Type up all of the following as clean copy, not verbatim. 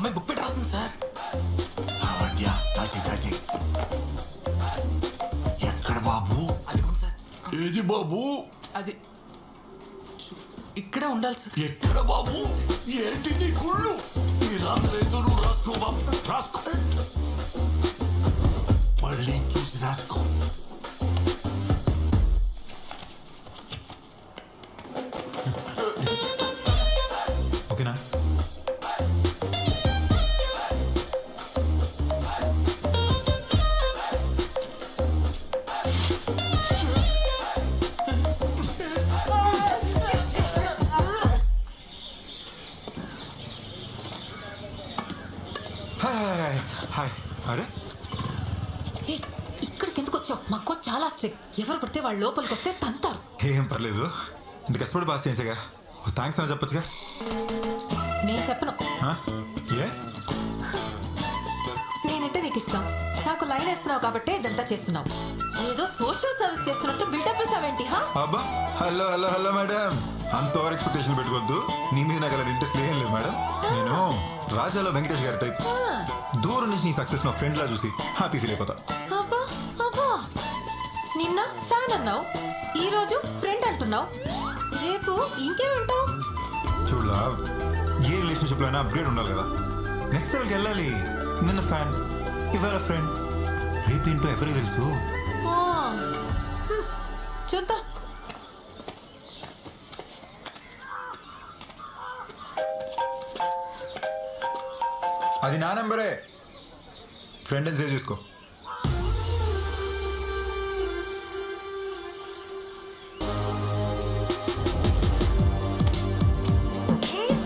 అమ్మాయి బుక్ పెట్టి రాసింది సార్. ఎక్కడ బాబు? అదిగోండి సార్. ఏది బాబు? అది ఇక్కడే ఉండాలి సార్. ఎక్కడ బాబు? ఏంటి నీ కుళ్ళు? లేదు, నువ్వు రాసుకో బాబు, రాసుకో. మళ్ళీ చూసి రాసుకో. ఓకేనా? Hi hi. అరే ఏయ్, ఇక్కడికి ఎందుకు వచ్చావు? మా కోచ్ చాలా స్ట్రిక్ట్. ఎవరు పడితే వాళ్ళు లోపలికి వస్తే తంతారు. ఏం పర్లేదు, ఇంత కష్టపడి పాస్ చేయించగా థ్యాంక్స్ అని చెప్పొచ్చుగా. నేను చెప్పను. ఆ? ఏ? నేనంటే నీకు ఇష్టం. నాకు లైన్ వేస్తున్నావు కాబట్టి ఇదంతా చేస్తున్నావు. ఏదో సోషల్ సర్వీస్ చేస్తున్నట్టు బిల్డప్ ఇస్తావేంటి? అబ్బా, హలో హలో హలో మేడం, అంత ఓవర్ ఎక్స్పెక్టేషన్ పెట్టుకోవద్దు. నీ మీద నాకు అలా ఇంట్రెస్ట్ ఏం లేదు మేడం. నేను రాజాలో వెంకటేష్ గారి టైప్. దూరం నుంచి నీ సక్సెస్ నా ఫ్రెండ్ లా చూసి హ్యాపీ ఫీల్ అయిపోతా. అబ్బా అబ్బా, నిన్న ఫ్యాన్ అన్నావు, ఈ రోజు ఫ్రెండ్ అంటున్నావు, రేపు ఇంకేమంటావు? చూడలా, ఏ రిలేషన్షిప్ లో అయినా అప్గ్రేడ్ ఉండాలి కదా. నెక్స్ట్ లెవెల్కి వెళ్ళాలి. నిన్న ఫ్యాన్, ఇవాళ ఫ్రెండ్, రేపు ఏంటో ఎవరికి తెలుసు. చూద్దాం. అది నా నెంబరే, ఫ్రెండ్ అని సేవ్ చేసుకో.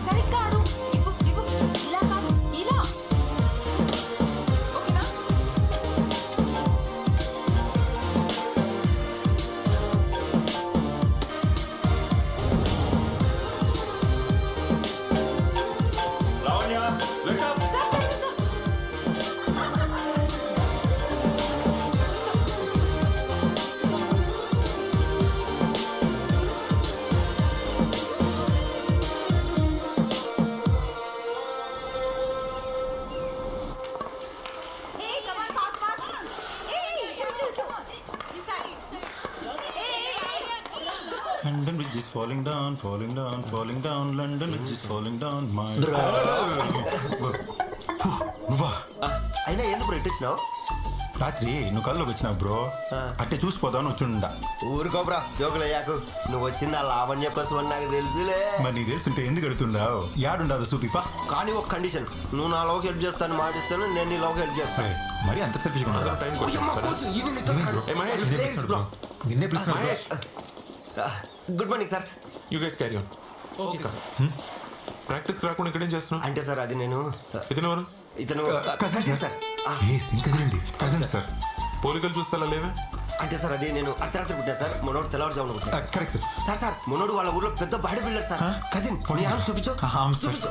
సరిగ్గా ఆడు. ఇవ్వు ఇవ్వు, ఇలా కాదు, ఇలా. ఓకేనా? Lavanya, wake up. Sir, sir, sir. Hey, come on, pass, pass. Hey, this side. London Bridge is falling down, falling down, falling down. London Bridge is falling down. My నువ్వా? అయినా ఎందుకు ఇటు వచ్చినావు? రాత్రి నువ్వు కల్లోకి వచ్చినావు బ్రో. అట్టే చూసిపోదామని వచ్చిండా. ఊరుకోబ్రా, జోకులు అయ్యాకు. నువ్వు వచ్చింది ఆ లావణ్య కోసం అని నాకు తెలుసులే. మరి నీకు తెలుసుంటే ఎందుకు అడుగుతుండావు? యాడుండదు సూపిపా. కానీ ఒక కండిషన్, నువ్వు నా లోకి హెల్ప్ చేస్తాను మాటిస్తాను, నేను నీ లోకి హెల్ప్ చేస్తాను. మరి అంత సెల్ఫిష్గా ఉండదా? నిన్నే good morning sir. You guys carry on. Okay sir. Practice రాకుండా ఇక్కడేం చేస్తున్నావు? అంటే సార్ అది నేను ఇతను ఎవరు? ఇతను కజిన్ cousin సార్. ఏ సింక్ అదిరింది. Cousin sir. పోలికలు చూస్తా లేవే? అంటే సార్ అది నేను అర్ధరాత్రి పుట్టా సార్. మనోడు తెల్లవారుజామున పుట్టా. Correct sir. సార్ సార్ మనోడు వాళ్ళ ఊర్లో పెద్ద బాడీ బిల్డర్ సార్. కజిన్ నీ ఆర్మ్ చూపించు. చూపించు.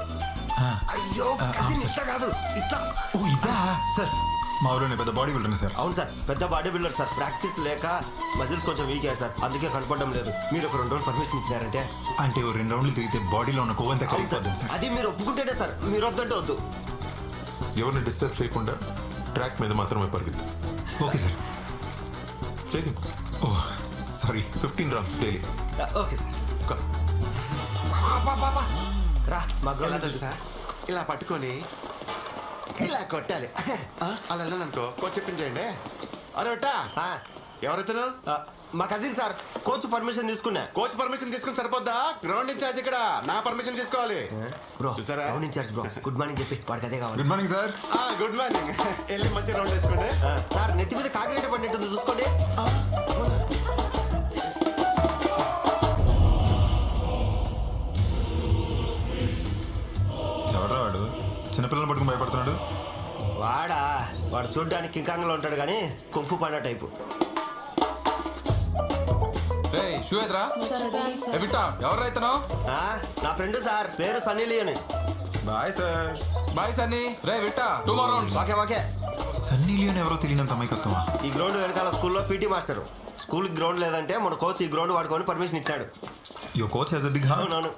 అయ్యో కజిన్ ఇట్లా కాదు, ఇట్లా. ఓ ఇదా సార్? మా ఊళ్ళో పెద్ద బాడీ బిల్డర్ సార్. అవును సార్, పెద్ద బాడీ బిల్డర్ సార్. ప్రాక్టీస్ లేక మజిల్స్ కొంచెం వీక్ అయ్యాయి సార్, అందుకే కనపడడం లేదు. మీరు ఒక 2 రోజులు పర్మిషన్ ఇచ్చినారంటే. అంటే 2 రౌండ్లు తిరిగితే బాడీలో ఉన్న కొవ్వంతా అవును సార్, కలిగిపోతుంది సార్. అది మీరు ఒప్పుకుంటేనే సార్. మీరు వద్దంటే వద్దు. ఎవరిని డిస్టర్బ్ చేయకుండా ట్రాక్ మీద మాత్రమే పరిగెత్తు. Okay sir. చేతి ఓ sorry. 15 rounds daily. Okay sir. రా మా గోళ తెలుసా? ఇలా పట్టుకొని ఇలా కొట్టాలి. అలా అనుకో, కోచ్ చెప్పించండి. అరే ఒట్టా, ఎవరైతేను? మా కజిన్ సార్. కోచ్ పర్మిషన్ తీసుకున్నా. కోచ్ పర్మిషన్ తీసుకుని సరిపోద్దా? గ్రౌండ్ ఇన్ఛార్జ్ ఇక్కడ నా పర్మిషన్ తీసుకోవాలి. బ్రో చూసారా? Ground in charge bro. Good morning చెప్పి వాడికి అదే కావాలి. Good morning sir. Good morning. వెళ్ళి మంచి రౌండ్ వేసుకోండి. సార్ నెత్తి మీద కాకిరెడ్డి పడినట్టుంది, చూసుకోండి. ఎవరా వాడు? చిన్నపిల్లలు పట్టుకుని భయపడుతున్నాడు. వాడు చూడ్డానికి కింకాంగ్లో ఉంటాడు కానీ కుంఫు పండా టైపు. షూ ఎదురా ఎవిటా ఎవరు రైతను? నా ఫ్రెండ్ సార్, పేరు Sunny Leone. Bye sir. Bye Sunny. రే విట్టా 2 more rounds. Okay okay. Sunny Leone ఎవరో తెలియనంత అమాయకత్వమా? ఈ గ్రౌండ్ వెనకాల స్కూల్లో పీటీ మాస్టర్. స్కూల్ గ్రౌండ్ లేదంటే మన కోచ్ ఈ గ్రౌండ్ వాడుకొని పర్మిషన్ ఇచ్చాడు. Your coach has a big heart. అవునవును.